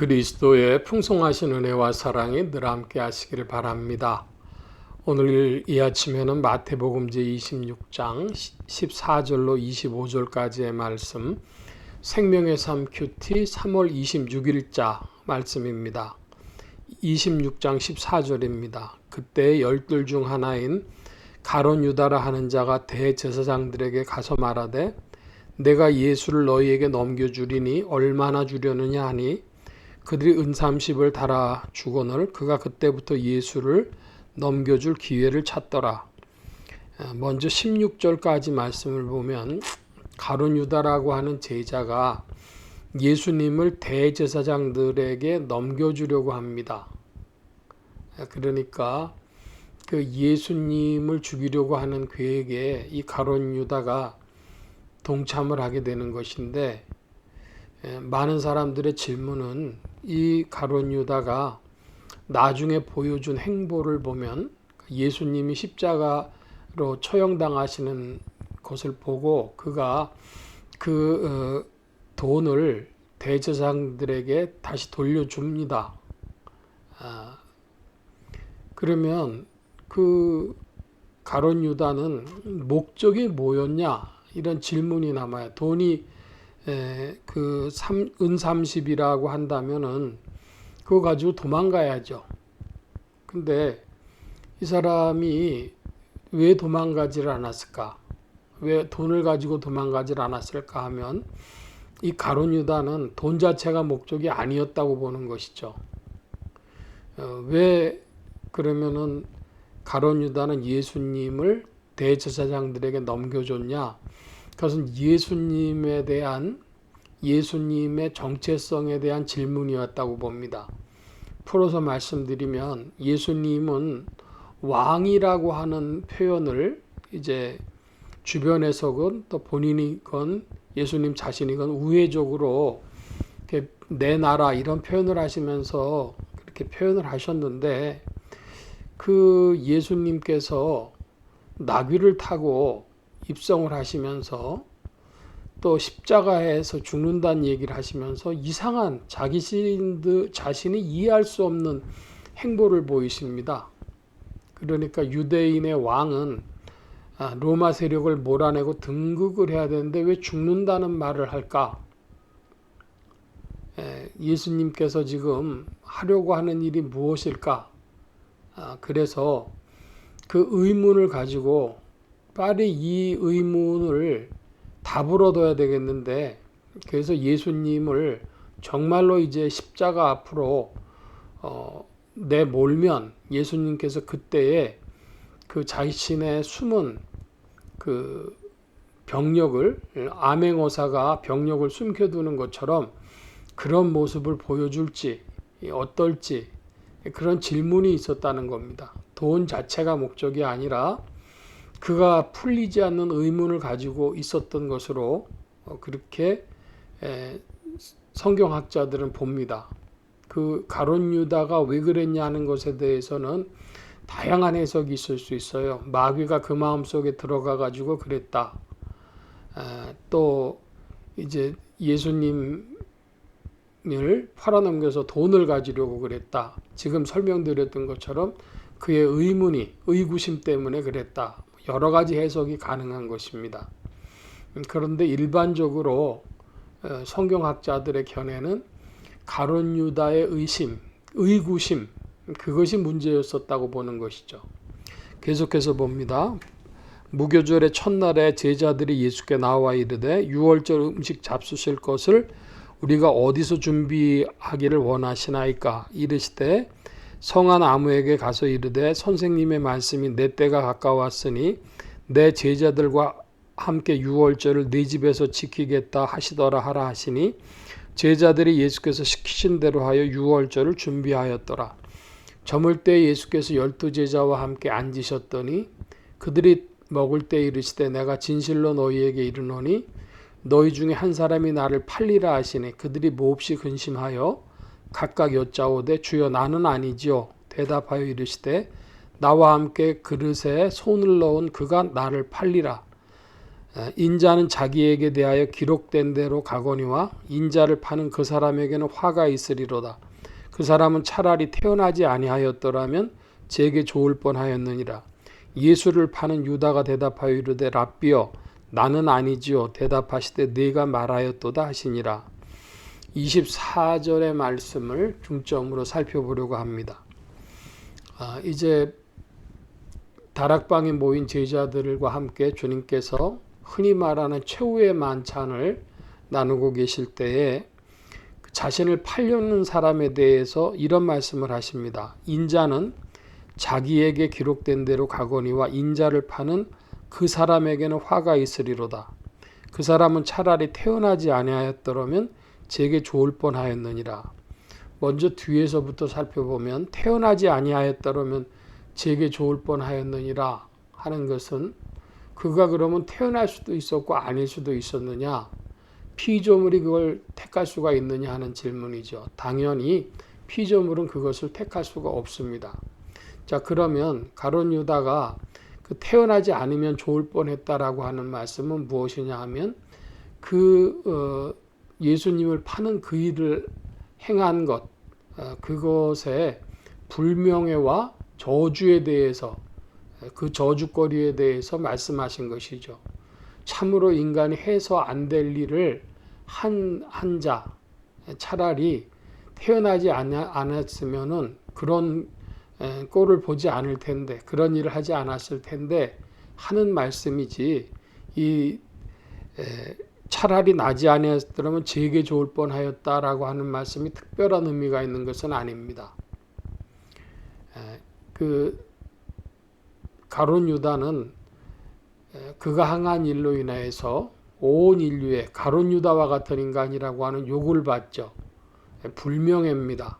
그리스도의 풍성하신 은혜와 사랑이 늘 함께 하시기를 바랍니다. 오늘 이 아침에는 마태복음 제26장 14절로 25절까지의 말씀, 생명의 삶 큐티 3월 26일자 말씀입니다. 26장 14절입니다. 그때 열둘 중 하나인 가룟 유다라 하는 자가 대제사장들에게 가서 말하되 내가 예수를 너희에게 넘겨주리니 얼마나 주려느냐 하니 그들이 은 30을 달아 주거늘 그가 그때부터 예수를 넘겨줄 기회를 찾더라. 먼저 16절까지 말씀을 보면 가룟 유다라고 하는 제자가 예수님을 대제사장들에게 넘겨주려고 합니다. 그러니까 그 예수님을 죽이려고 하는 계획에 이 가룟 유다가 동참을 하게 되는 것인데, 많은 사람들의 질문은 이 가룟 유다가 나중에 보여준 행보를 보면 예수님이 십자가로 처형당하시는 것을 보고 그가 그 돈을 대제사장들에게 다시 돌려줍니다. 그러면 그 가룟 유다는 목적이 뭐였냐 이런 질문이 남아요. 돈이 은 30이라고 한다면은 그거 가지고 도망가야죠. 근데 이 사람이 왜 도망가지를 않았을까? 왜 돈을 가지고 도망가지를 않았을까 하면 이 가룟 유다는 돈 자체가 목적이 아니었다고 보는 것이죠. 왜 그러면은 가룟 유다는 예수님을 대제사장들에게 넘겨줬냐? 그것은 예수님에 대한 예수님의 정체성에 대한 질문이었다고 봅니다. 풀어서 말씀드리면 예수님은 왕이라고 하는 표현을 이제 주변에서건 또 본인이건 예수님 자신이건 우회적으로 내 나라 이런 표현을 하시면서 그렇게 표현을 하셨는데, 그 예수님께서 나귀를 타고 입성을 하시면서 또 십자가에서 죽는다는 얘기를 하시면서 이상한 자신이 이해할 수 없는 행보를 보이십니다. 그러니까 유대인의 왕은 로마 세력을 몰아내고 등극을 해야 되는데 왜 죽는다는 말을 할까? 예수님께서 지금 하려고 하는 일이 무엇일까? 그래서 그 의문을 가지고 빨리 이 의문을 답을 얻어야 되겠는데, 그래서 예수님을 정말로 이제 십자가 앞으로 내몰면 예수님께서 그때에 그 자신의 숨은 그 병력을, 암행어사가 병력을 숨겨두는 것처럼 그런 모습을 보여줄지 어떨지 그런 질문이 있었다는 겁니다. 돈 자체가 목적이 아니라 그가 풀리지 않는 의문을 가지고 있었던 것으로 그렇게 성경학자들은 봅니다. 그 가룟 유다가 왜 그랬냐는 것에 대해서는 다양한 해석이 있을 수 있어요. 마귀가 그 마음속에 들어가 가지고 그랬다. 또 이제 예수님을 팔아넘겨서 돈을 가지려고 그랬다. 지금 설명드렸던 것처럼 그의 의구심 때문에 그랬다. 여러 가지 해석이 가능한 것입니다. 그런데 일반적으로 성경학자들의 견해는 가룟 유다의 의구심, 그것이 문제였었다고 보는 것이죠. 계속해서 봅니다. 무교절의 첫날에 제자들이 예수께 나와 이르되 유월절 음식 잡수실 것을 우리가 어디서 준비하기를 원하시나이까? 이르시되 성한 아무에게 가서 이르되 선생님의 말씀이 내 때가 가까웠으니 내 제자들과 함께 유월절을 네 집에서 지키겠다 하시더라 하라 하시니 제자들이 예수께서 시키신 대로 하여 유월절을 준비하였더라. 저물 때 예수께서 12제자와 함께 앉으셨더니 그들이 먹을 때 이르시되 내가 진실로 너희에게 이르노니 너희 중에 한 사람이 나를 팔리라 하시니 그들이 몹시 근심하여 각각 여짜오되 주여 나는 아니지요. 대답하여 이르시되 나와 함께 그릇에 손을 넣은 그가 나를 팔리라. 인자는 자기에게 대하여 기록된 대로 가거니와 인자를 파는 그 사람에게는 화가 있으리로다. 그 사람은 차라리 태어나지 아니하였더라면 제게 좋을 뻔하였느니라. 예수를 파는 유다가 대답하여 이르되 랍비여 나는 아니지요. 대답하시되 네가 말하였도다 하시니라. 24절의 말씀을 중점으로 살펴보려고 합니다. 이제 다락방에 모인 제자들과 함께 주님께서 흔히 말하는 최후의 만찬을 나누고 계실 때에 자신을 팔려는 사람에 대해서 이런 말씀을 하십니다. 인자는 자기에게 기록된 대로 가거니와 인자를 파는 그 사람에게는 화가 있으리로다. 그 사람은 차라리 태어나지 아니하였더라면 제게 좋을 뻔하였느니라. 먼저 뒤에서부터 살펴보면 태어나지 아니하였더라면 제게 좋을 뻔하였느니라 하는 것은 그가 그러면 태어날 수도 있었고 아닐 수도 있었느냐, 피조물이 그걸 택할 수가 있느냐 하는 질문이죠. 당연히 피조물은 그것을 택할 수가 없습니다. 자, 그러면 가룟 유다가 그 태어나지 않으면 좋을 뻔했다라고 하는 말씀은 무엇이냐 하면 예수님을 파는 그 일을 행한 것, 그것의 불명예와 저주에 대해서, 그 저주거리에 대해서 말씀하신 것이죠. 참으로 인간이 해서 안 될 일을 한 자, 차라리 태어나지 않았으면은 그런 꼴을 보지 않을 텐데, 그런 일을 하지 않았을 텐데 하는 말씀이지, 차라리 나지 아니었더라면 제게 좋을 뻔하였다라고 하는 말씀이 특별한 의미가 있는 것은 아닙니다. 가룟 유다는 그가 행한 일로 인해서 온 인류의 가룟 유다와 같은 인간이라고 하는 욕을 받죠. 불명예입니다.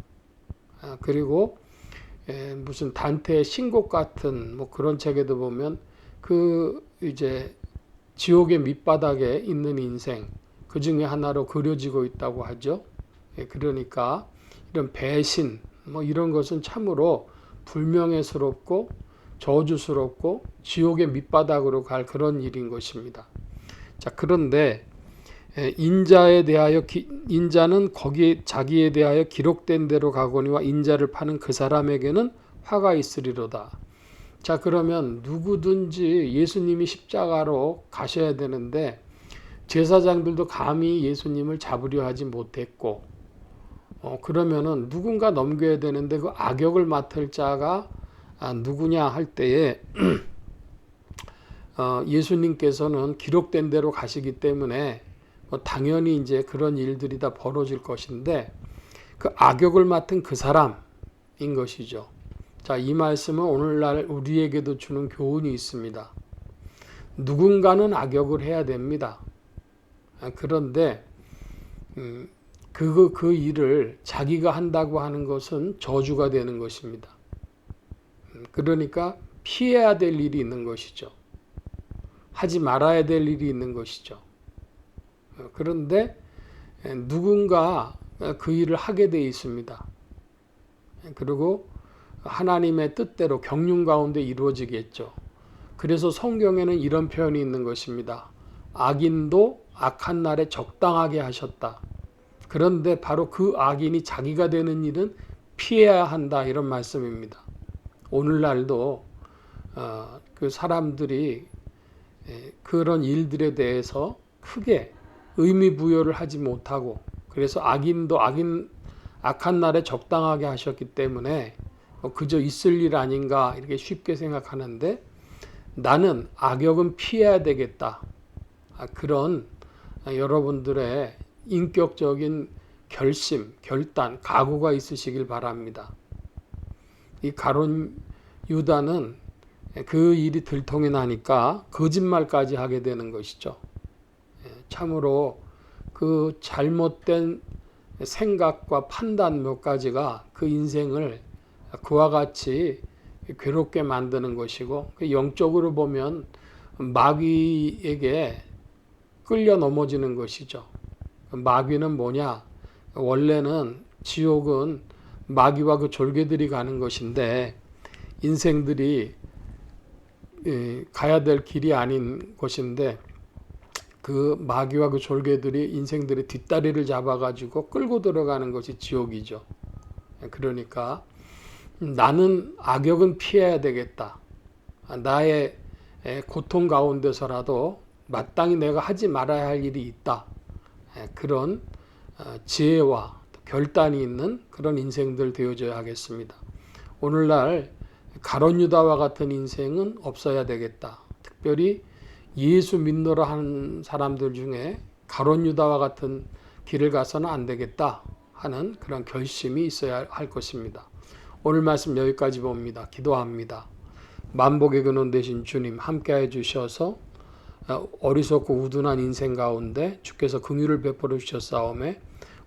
그리고 무슨 단테의 신곡 같은 뭐 그런 책에도 보면 이제 지옥의 밑바닥에 있는 인생, 그 중에 하나로 그려지고 있다고 하죠. 그러니까 이런 배신 뭐 이런 것은 참으로 불명예스럽고 저주스럽고 지옥의 밑바닥으로 갈 그런 일인 것입니다. 자, 그런데 인자는 거기에 자기에 대하여 기록된 대로 가거니와 인자를 파는 그 사람에게는 화가 있으리로다. 자, 그러면 누구든지 예수님이 십자가로 가셔야 되는데 제사장들도 감히 예수님을 잡으려 하지 못했고, 그러면은 누군가 넘겨야 되는데 그 악역을 맡을 자가 누구냐 할 때에 예수님께서는 기록된 대로 가시기 때문에 당연히 이제 그런 일들이 다 벌어질 것인데 그 악역을 맡은 그 사람인 것이죠. 자, 이 말씀은 오늘날 우리에게도 주는 교훈이 있습니다. 누군가는 악역을 해야 됩니다. 그런데 그 일을 자기가 한다고 하는 것은 저주가 되는 것입니다. 그러니까 피해야 될 일이 있는 것이죠. 하지 말아야 될 일이 있는 것이죠. 그런데 누군가 그 일을 하게 돼 있습니다. 그리고 하나님의 뜻대로 경륜 가운데 이루어지겠죠. 그래서 성경에는 이런 표현이 있는 것입니다. 악인도 악한 날에 적당하게 하셨다. 그런데 바로 그 악인이 자기가 되는 일은 피해야 한다, 이런 말씀입니다. 오늘날도 그 사람들이 그런 일들에 대해서 크게 의미 부여를 하지 못하고, 그래서 악인도 악한 날에 적당하게 하셨기 때문에 그저 있을 일 아닌가 이렇게 쉽게 생각하는데, 나는 악역은 피해야 되겠다, 그런 여러분들의 인격적인 결심, 결단, 각오가 있으시길 바랍니다. 이 가룟 유다는 그 일이 들통이 나니까 거짓말까지 하게 되는 것이죠. 참으로 그 잘못된 생각과 판단 몇 가지가 그 인생을 그와 같이 괴롭게 만드는 것이고, 영적으로 보면 마귀에게 끌려 넘어지는 것이죠. 마귀는 뭐냐? 원래는 지옥은 마귀와 그 졸개들이 가는 것인데 인생들이 가야 될 길이 아닌 것인데 그 마귀와 그 졸개들이 인생들의 뒷다리를 잡아가지고 끌고 들어가는 것이 지옥이죠. 그러니까 나는 악역은 피해야 되겠다. 나의 고통 가운데서라도 마땅히 내가 하지 말아야 할 일이 있다. 그런 지혜와 결단이 있는 그런 인생들 되어져야 하겠습니다. 오늘날 가룟 유다와 같은 인생은 없어야 되겠다. 특별히 예수 믿노라 하는 사람들 중에 가룟 유다와 같은 길을 가서는 안 되겠다 하는 그런 결심이 있어야 할 것입니다. 오늘 말씀 여기까지 봅니다. 기도합니다. 만복의 근원 되신 주님 함께해 주셔서 어리석고 우둔한 인생 가운데 주께서 긍휼을 베풀어 주셨사오매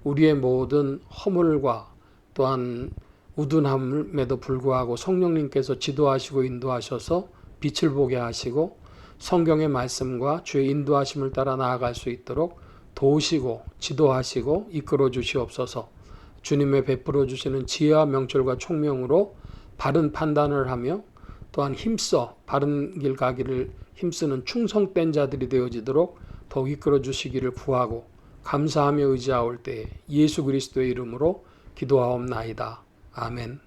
우리의 모든 허물과 또한 우둔함에도 불구하고 성령님께서 지도하시고 인도하셔서 빛을 보게 하시고 성경의 말씀과 주의 인도하심을 따라 나아갈 수 있도록 도우시고 지도하시고 이끌어 주시옵소서. 주님의 베풀어 주시는 지혜와 명철과 총명으로 바른 판단을 하며 또한 힘써 바른 길 가기를 힘쓰는 충성된 자들이 되어지도록 더욱 이끌어 주시기를 구하고 감사하며 의지하올 때에 예수 그리스도의 이름으로 기도하옵나이다. 아멘.